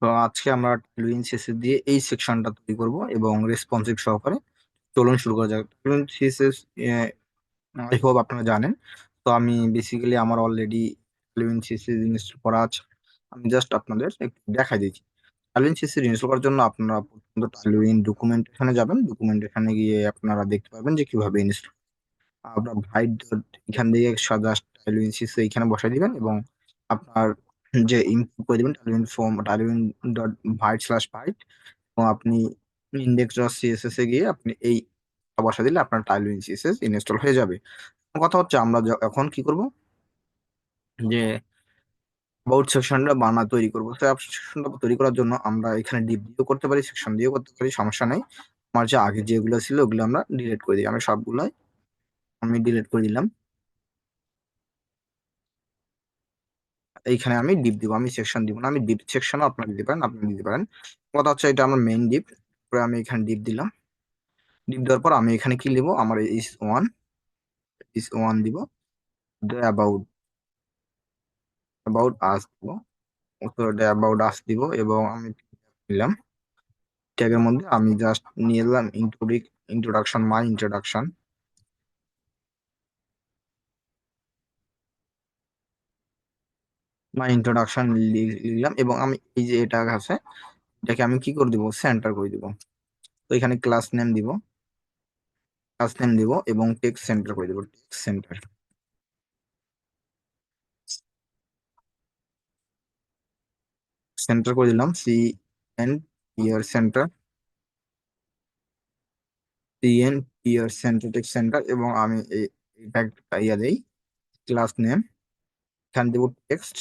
তো আজকে আমরা টাইলউইন সিএসএস দিয়ে এই সেকশনটা তৈরি করব এবং রেসপন্সিভ সহকারে। চলুন শুরু করা যাক। টাইলউইন সিএসএস আই হোপ আপনারা জানেন। তো আমি বেসিক্যালি আমার অলরেডি টাইলউইন সিএসএস ইনস্টল করা আছে। আমি জাস্ট আপনাদের একটু দেখাই দিচ্ছি। টাইলউইন সিএসএস ইনস্টল করার জন্য আপনারা প্রথমত টাইলউইন ডকুমেন্টেশনে যাবেন। ডকুমেন্টেশনে গিয়ে আপনারা দেখতে পাবেন যে কিভাবে ইনস্টল। আপনার ভাইট ডট এখান থেকে জাস্ট টাইলউইন সিএসএস এখানে বসাই দিবেন এবং আপনার যে ইনপুট করে দিবেন tailwind from tailwind dot vite slash vite এবং আপনি ইন্ডেক্স ডট সিএসএস এ গিয়ে আপনি এই বসা দিলে আপনার টাইলউইন সিএসএস ইনস্টল হয়ে যাবে। কথা হচ্ছে আমরা এখন কি করব, যে অ্যাবাউট সেকশনটা তৈরি করবো। তো সেকশনটা তৈরি করার জন্য আমরা এখানে ডিপ দিয়েও করতে পারি, সেকশন দিয়েও করতে পারি, সমস্যা নেই। আমার যে আগে যেগুলো ছিল ওগুলো আমরা ডিলিট করে দিই। আমি ডিলিট করে দিলাম। এইখানে আমি ডিপ দিব, আমি সেকশন দিব না। আমি ডিপ সেকশনও আপনারা দিতে পারেন, আপনি দিতে পারেন। কথা হচ্ছে এটা আমার মেইন ডিপ। তারপরে আমি এখানে ডিপ দিলাম। ডিপ দেওয়ার পর আমি এখানে কি দিব, আমার ইস ওয়ান দিব। অ্যাবাউট অ্যাবাউট আস দিব। তো এটা অ্যাবাউট আস দিব এবং আমি নিলাম ট্যাগের মধ্যে আমি জাস্ট নিয়ে এলাম ইন্ট্রোডাকশন, মাই ইন্ট্রোডাকশন লিখলাম এবং আমি এই যে এটা আছে এটাকে আমি কি করে দিব, সেন্টার করে দিব। তো এখানে ক্লাস নেম দিব এবং টেক্সট সেন্টার করে দিব, সেন্টার করে দিলাম। এন ইয়ার সেন্টার, টেক্সট সেন্টার এবং আমি এটা একটা ইয়া দেই, ক্লাস নেম। এখানে দেবো টেক্সট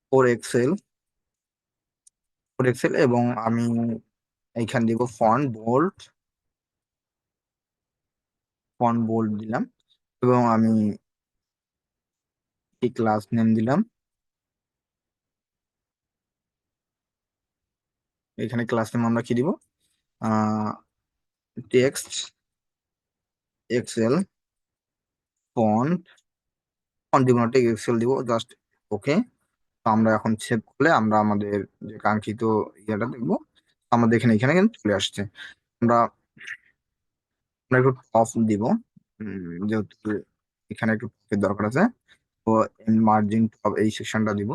ফর এক্সেল, এবং আমি এইখানে দিব ফন্ট বোল্ড দিলাম এবং আমি এই ক্লাস নেম দিলাম। এখানে ক্লাস নেম আমরা কি দিব, টেক্সট এক্সেল ফন্ট। দিব না, টেক্সট এক্সেল দিব জাস্ট। ওকে। তো আমরা এখন সেভ করলে আমরা আমাদের যে কাঙ্ক্ষিত ইয়েটা দেখবো। আমাদের এখানে এখানে কিন্তু চলে আসছে। আমরা আমরা একটু টপ দিব, যেহেতু এখানে একটু টপের দরকার আছে। তো মার্জিন টপ এই সেকশনটা দিব।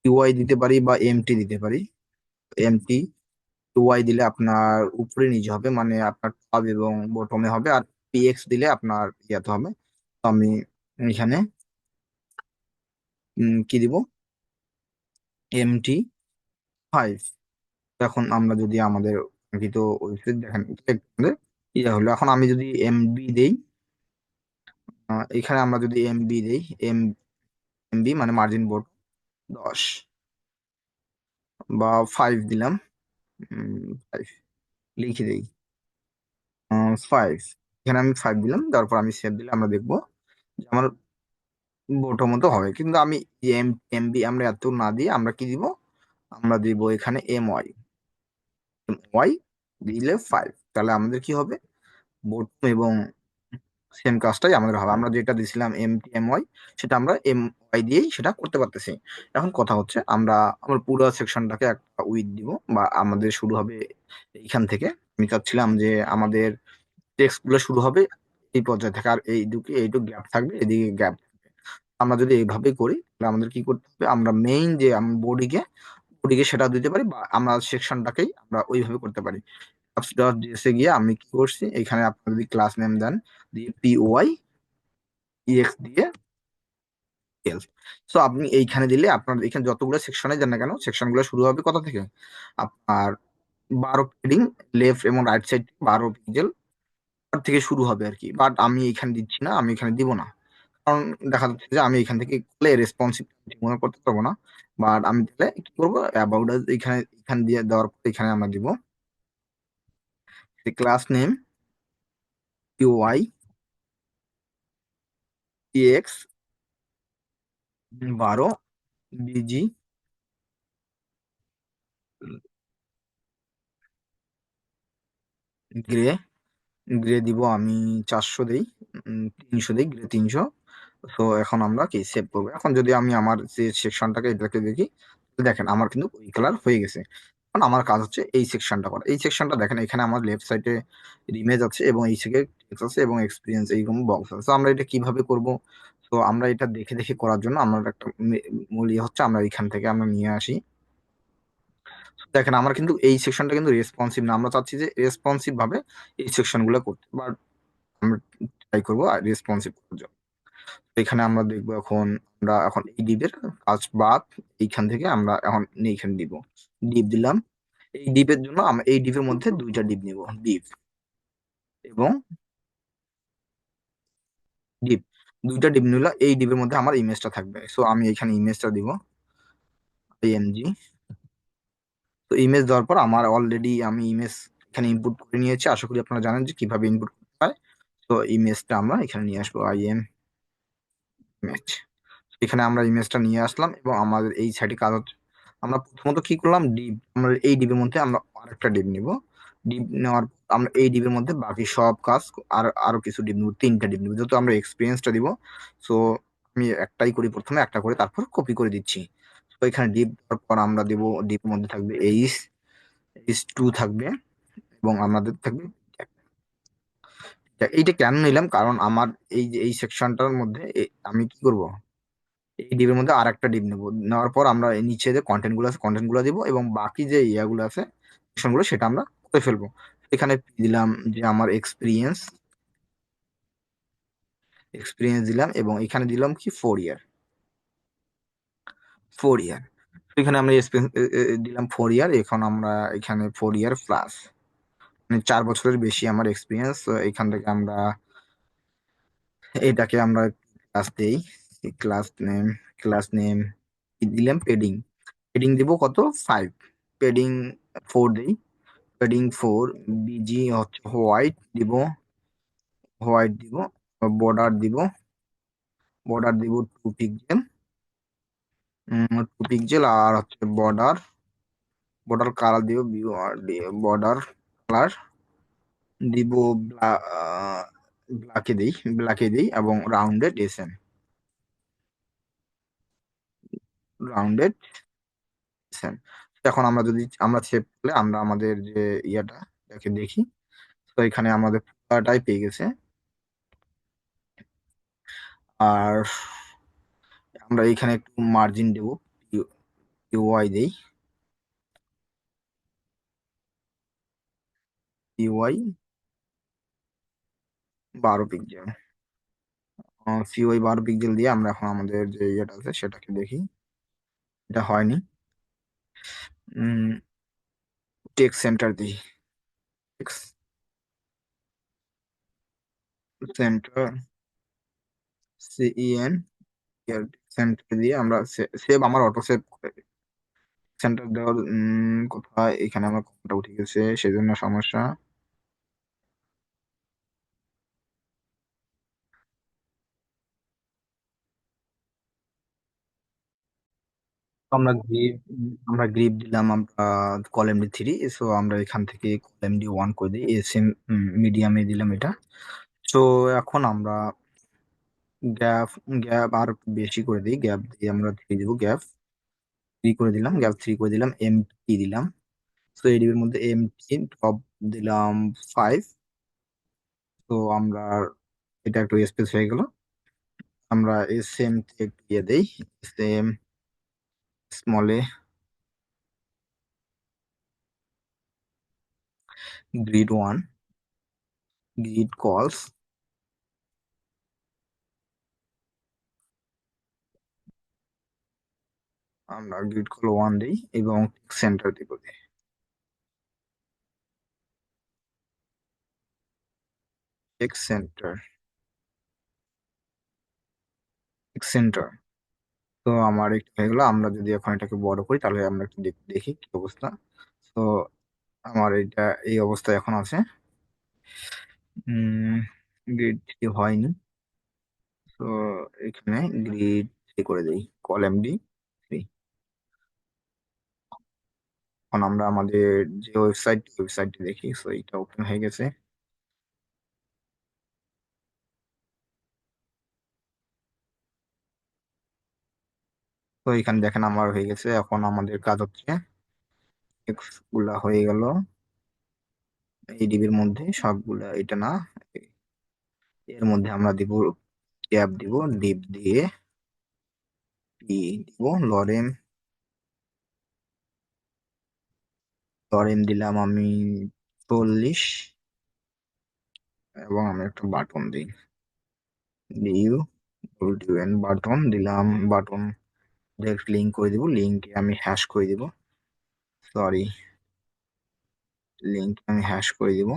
ইউআই দিতে পারি বা এমটি দিতে পারি। এমটি ওয়াই দিলে আপনার উপরে নিচে হবে, মানে আপনার টপ এবং বটমে হবে। আর পিএক্স দিলে আপনার ইয়াতে হবে। তো আমি এখানে কি দিব, MT5। এখন আমরা যদি আমাদের কাঙ্ক্ষিত ওয়েবসাইট দেখেন, আমাদের ইয়ে হলো। এখন আমি যদি এমবি দেই, এখানে আমরা যদি এমবি দেই, এম এমবি মানে মার্জিন বোর্ড 10 বা 5 দিলাম। 5 লিখে দেই, 5। এখানে আমি 5 দিলাম, তারপর আমি সেভ দিলে আমরা দেখবো যে আমার বোটো মতো হবে। কিন্তু আমি এমবি আমরা এত না দিয়ে আমরা কি দিব, আমরা দিব এখানে ওয়াই দিলে 5। তাহলে আমাদের কি হবে, বোটম এবং সেম কাজটাই আমাদের হবে। আমরা যেটা দিছিলাম এমওয়াই, সেটা আমরা ওয়াই দিয়েই সেটা করতে পারতেছি। এখন কথা হচ্ছে আমার পুরো সেকশনটাকে একটা উইথ দিব, বা আমাদের শুরু হবে এইখান থেকে। আমি চাচ্ছিলাম যে আমাদের টেক্সট গুলো শুরু হবে এই পর্যায়ে থেকে, আর এইটুকু গ্যাপ থাকবে, এদিকে গ্যাপ। আমরা যদি এইভাবেই করি তাহলে আমাদের কি করতে হবে, আমরা মেইন যে বডিকে বডিকে সেটা দিতে পারি, বা আমরা সেকশনটাকেই আমরা ওইভাবে করতে পারি। জেএসএ গিয়ে আমি কি করছি, এখানে আপনারা যদি ক্লাস নেম দেন, দিয়ে POY EX দিয়ে এল। সো আপনি এইখানে দিলে আপনার এখানে যতগুলো সেকশনে যান না কেন, সেকশন গুলো শুরু হবে কোথা থেকে, আপনার 12 পেডিং লেফট এবং রাইট সাইড 12 পিক্সেল থেকে শুরু হবে আর কি। বাট আমি এখানে দিচ্ছি না, আমি এখানে দিব না। কারণ দেখা যাচ্ছে যে আমি এখান থেকে করলে রেসপন্সিভ মনে করতে পারবো না। বাট আমি তাহলে কি করবো, অ্যাবাউট এখানে এখানে দিয়ে দেওয়ার পর এখানে আমরা দিব class name POY EX 12 BG grey. দিব আমি 400 দেই, 300 দেই, গ্রে 300। তো এখন আমরা কি সেভ করবো। এখন যদি আমি আমার যে সেকশনটাকে এটাকে দেখি, দেখেন আমার কিন্তু ওই কালার হয়ে গেছে। এখন আমার কাজ হচ্ছে এই সেকশনটা করা। এই সেকশনটা দেখেন এখানে আমার লেফট সাইডে ইমেজ আছে এবং এই দিকে টেক্সট আছে এবং এক্সপিরিয়েন্স এইরকম বক্স আছে। তো আমরা এটা কিভাবে করব? তো আমরা এটা দেখে দেখে করার জন্য আমার একটা মূল ইয়ে হচ্ছে আমরা এখান থেকে আমরা নিয়ে আসি। দেখেন আমার কিন্তু এই সেকশনটা কিন্তু রেসপন্সিভ না, আমরা চাচ্ছি যে রেসপন্সিভ ভাবে এই সেকশন গুলো করতে, বাট আমরা ট্রাই করবো রেসপন্সিভ করার জন্য। তো এখানে আমরা দেখবো এখন আমরা এখন এই ডিপের কাজ বাদ এইখান থেকে আমরা এখন এইখানে দিব, ডিপ দিলাম। এই ডিপের জন্য আমরা এই ডিপের মধ্যে দুইটা ডিপ নিব, ডিপ এবং ডিপ, দুইটা ডিপ নিলে এই ডিপের মধ্যে আমার ইমেজটা থাকবে। সো আমি এখানে ইমেজটা দিব পিএনজি। তো ইমেজ দেওয়ার পর আমার অলরেডি আমি ইমেজ এখানে ইনপুট করে নিয়েছি, আশা করি আপনারা জানেন যে কিভাবে ইনপুট করতে হয়। তো ইমেজটা আমরা এখানে নিয়ে আসবো, আইএম ইমেজ। এখানে আমরা ইমেজটা নিয়ে আসলাম এবং আমাদের এই সাইডে কাজ হচ্ছে আমরা প্রথমত কি করলাম, ডিপ, আমরা এই ডিপের মধ্যে আমরা আরেকটা ডিপ নিব। ডিপ নেওয়ার পর আমরা এই ডিপের মধ্যে বাকি সব কাজ আর আরো কিছু ডিপ নিব, তিনটা ডিপ নিব যেহেতু আমরা এক্সপিরিয়েন্সটা দিব। সো আমি একটাই করি, প্রথমে একটা করে তারপর কপি করে দিচ্ছি। তো এখানে ডিপ দেওয়ার পর আমরা দিব, ডিপের মধ্যে থাকবে এইচ, এইচ টু থাকবে এবং আমাদের থাকবে। এইটা কেন নিলাম, কারণ আমার এই যে এই সেকশনটার মধ্যে আমি কি করব, এই ডিবের মধ্যে আর একটা ডিপ নেবো, নেওয়ার পর আমরা এই নিচে যে কন্টেন্ট গুলো আছে কন্টেন্ট গুলো দিব এবং বাকি যে ইয়াগুলো আছে সেকশন গুলো সেটা আমরা করে ফেলবো। এখানে দিলাম যে আমার এক্সপিরিয়েন্স, এক্সপিরিয়েন্স দিলাম এবং এখানে দিলাম কি 4 ইয়ার, 4 ইয়ার। এখানে আমরা দিলাম 4 ইয়ার, এখন আমরা এখানে 4 ইয়ার প্লাস, মানে 4 বছরের বেশি আমার এক্সপিরিয়েন্স। এখান থেকে আমরা এটাকে আমরা ক্লাস দেই, ক্লাস নেম, ক্লাস নেম দিলাম পেডিং, পেডিং দিব কত, 5, পেডিং 4 দেই, পেডিং 4, বিজি হচ্ছে হোয়াইট দিব, হোয়াইট দিব, বর্ডার দিব, বর্ডার দিব 2 পিক্সেল, 2 পিক্সেল, আর হচ্ছে বর্ডার, বর্ডার কালার দিব বর্ডার কালার দিব ব্ল্যাকে দিই, ব্ল্যাকে দিই এবং রাউন্ডেড এসএম, রাউন্ডেড এসএম। এখন আমরা যদি আমরা সেভ করলে আমরা আমাদের যে ইয়াটা এটাকে দেখি, তো এখানে আমাদের পুরাটাই পেয়ে গেছে। আর আমরা এখানে একটু মার্জিন দেবো, ইউআই দেই, ইউআই 12 পিক্সেল, সিওআই 12 পিক্সেল দিয়ে আমরা এখন আমাদের যে ইয়েটা আছে সেটাকে দেখি, এটা হয়নি। টেক্সট সেন্টার দিই, টেক্সট সেন্টার, সিইএন সেন্টার দিয়ে আমরা সেভ, আমার অটো সেভ করে সেন্টার দেওয়ার কোথায়, এখানে আমার কোনটা উঠে গেছে সেজন্য সমস্যা। আমরা গ্রিপ দিলাম আমরা কলাম থ্রি, সো আমরা এখান থেকে কলাম ডি 1 করে দিই, এসএম মিডিয়ামে দিলাম এটা। তো এখন আমরা গ্যাপ, গ্যাপ আর বেশি করে দিই, গ্যাপ দিয়ে আমরা 3 দিব, গ্যাপ 3 করে দিলাম, গ্যাপ 3 করে দিলাম, এমটি দিলাম। তো এডিবির মধ্যে এমটি ড্রপ দিলাম 5। তো আমরা এটা একটু স্পেস হয়ে গেল, আমরা এস এম একটু দিয়ে দেই, এস এম স্মলে গ্রিড 1, গ্রিড কলস, আমরা গ্রিড কল 1 দিই এবং সেন্টার দিব, টেক্সট সেন্টার, সেন্টার। তো আমার একটু হয়ে গেলো, আমরা যদি এখন এটাকে বড় করি তাহলে আমরা একটু দেখি কি অবস্থা। তো আমার এটা এই অবস্থায় এখন আছে, গ্রিড 3 হয়নি। তো এখানে গ্রিড 3 করে দিই, কলাম ডি 3। এখন আমরা আমাদের যে ওয়েবসাইটটি দেখি, সো এটা ওপেন হয়ে গেছে। তো এখানে দেখেন আমার হয়ে গেছে। এখন আমাদের কাজ হচ্ছে এক্স গুলা হয়ে গেল এই ডিবির মধ্যে সবগুলা, এটা না, এর মধ্যে আমরা দিব ট্যাব দিব, ডিপ দিয়ে পি দিব, লরেম, লরেম দিলাম আমি 40, এবং আমি একটা বাটন দিই, ডিউ ডব্লিউএন বাটন দিলাম, বাটন ডাইরেক্ট লিঙ্ক করে দিব, লিঙ্কে আমি হ্যাশ করে দিব, সরি, লিঙ্ক আমি হ্যাশ করে দিব।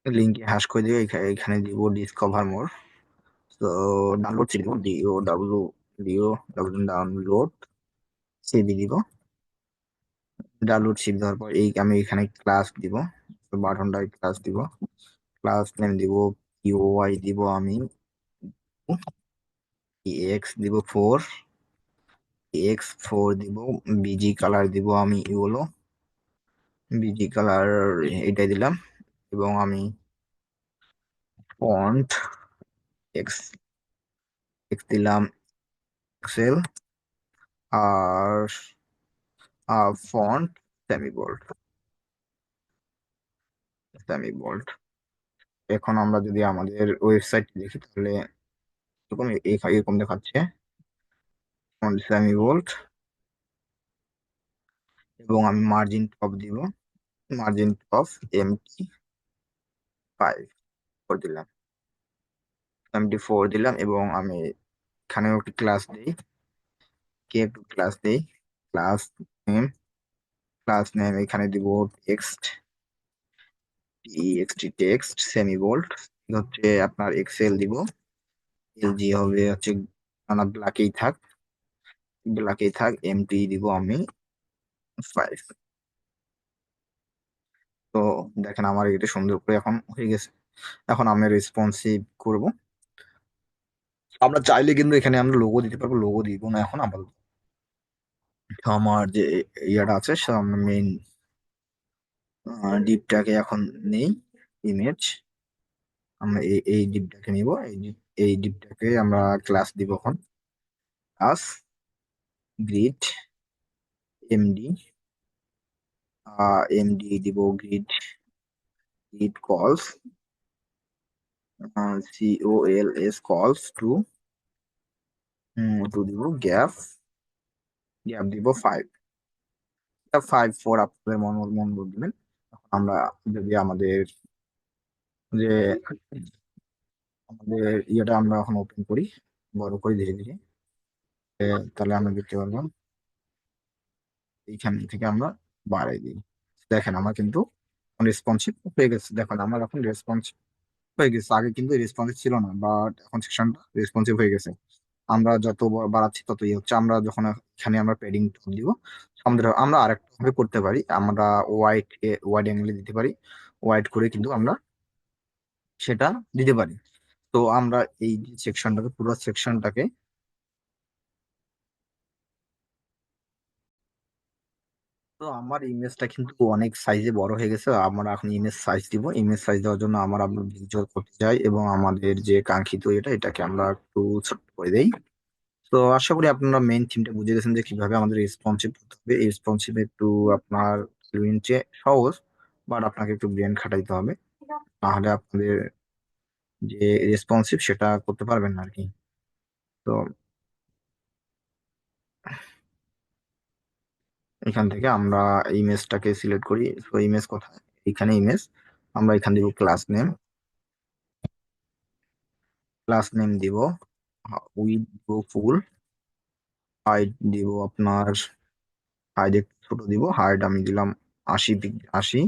লিঙ্কে হ্যাশ করে দিব, এখানে দিব ডিসকভার মোর। তো ডাউনলোড ছিল, ডিও ডাউনলোড সিবি দিব। ডাউনলোড সিবি দেওয়ার পর আমি এখানে ক্লাস দিব, বাটনটায় ক্লাস দিব, ক্লাস নেম দিব কিউআই দিব আমি, এক্স দিব 4, এক্স 4 দিব, বিজি কালার দিব আমি ইউলো, বিজি কালার এটাই দিলাম, এবং আমি ফন্ট এক্স, এক্স দিলাম এক্সেল, আর font semi bold, semi bold. এখন আমরা যদি আমাদের ওয়েবসাইট দেখি তাহলে এরকম এরকম দেখাচ্ছে, ফন্ট সেমি বোল্ড, এবং আমি মার্জিন টপ দিব, মার্জিন টপ MT5 দিলাম, MT4 দিলাম, এবং আমি এখানেও একটি ক্লাস দিই, কে একটু ক্লাস দিই, ক্লাস নেম, ক্লাস নেম এখানে দিব টেক্সট, টেক্সট সেমি বোল্ড, হচ্ছে আপনার এক্সেল দিব, এলজি হবে হচ্ছে না, ব্ল্যাকেই থাক, ব্ল্যাকেই থাক, এমটি দিব আমি 5। তো দেখেন আমার এটা সুন্দর করে এখন হয়ে গেছে। এখন আমি রেসপন্সিভ করব। আমরা চাইলে কিন্তু এখানে আমরা লোগো দিতে পারবো, লোগো দিব না এখন আপাতত। তো আমার যে ইয়াটা আছে মেইন ডিপটাকে এখন নেই, ইমেজ, আমরা এই ডিপটাকে নিব, এই ডিপটাকে আমরা ক্লাস দিব এখন, ক্লাস গ্রিড এমডি, এমডি দিব গ্রিড, গ্রিড কলস, COLS কলস টু দিব গ্যাপ, গ্যাপ দিব 5, 5 4 আপনাদের মন দিবেন। এখন আমরা যদি আমাদের যে আমাদের ইয়েটা আমরা এখন ওপেন করি, বড় করে ধীরে ধীরে, তাহলে আমরা দেখতে পারবো এইখান থেকে আমরা বাড়াই দিই। দেখেন আমার কিন্তু রেসপন্সিভ হয়ে গেছে, দেখেন আমার এখন রেসপন্সিভ হয়ে গেছে, আগে কিন্তু রেসপন্সিভ ছিল না, বাট এখন সেকশনটা রেসপন্সিভ হয়ে গেছে। আমরা যত বাড়াচ্ছি তত ইয়ে হচ্ছে। আমরা যখন এখানে আমরা প্যাডিং দিব, আমাদের আমরা আরেকটা ভাবে করতে পারি, আমরা ওয়াইড অ্যাঙ্গেলে দিতে পারি, ওয়াইড করে কিন্তু আমরা সেটা দিতে পারি। তো আমরা এই সেকশনটাকে, পুরো সেকশনটাকে, তো আমার ইমেজটা কিন্তু অনেক সাইজে বড় হয়ে গেছে, আমরা এখন ইমেজ সাইজ দিব। ইমেজ সাইজ দেওয়ার জন্য আমরা ভিজুয়াল করতে চাই, এবং আমাদের যে কাঙ্ক্ষিত এটাকে আমরা একটু ছোট করে দেই। তো আশা করি আপনারা মেইন থিমটা বুঝে গেছেন যে কিভাবে আমাদের রেসপন্সিভ করতে হবে। এই রেসপন্সিভ একটু আপনার ফ্লুয়েন্টে সহজ, বাট আপনাকে একটু ব্রেন খাটাইতে হবে, নাহলে আপনাদের যে রেসপন্সিভ সেটা করতে পারবেন না আর কি। তো এখান থেকে আমরা ইমেজটাকে সিলেক্ট করি। তো ইমেজ কোথায়, এখানে ইমেজ, আমরা এখান দিব ক্লাস নেম, ক্লাস নেম দিব উইথ দিব ফুল, হাইট দিব আপনার, হাইট একটু ছোট দিব, হাইট আমি দিলাম 80,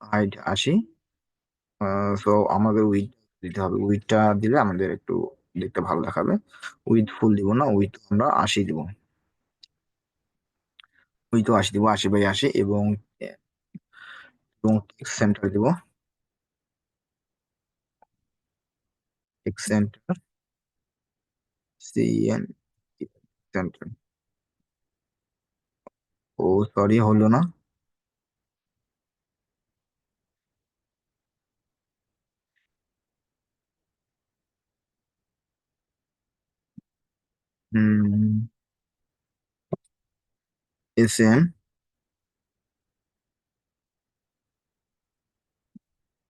হাইট 80। সো আমাদের উইথ দিতে হবে, উইথটা দিলে আমাদের একটু দেখতে ভালো দেখাবে। উইথ ফুল দিব না, উইথ আমরা 80 দিব, উইথ 80 দিব, 80/80, এবং টেক্সট সেন্টার দিব, টেক্সট সেন্টার, CN সেন্টার, ও সরি, হলো না। হুম, এস এম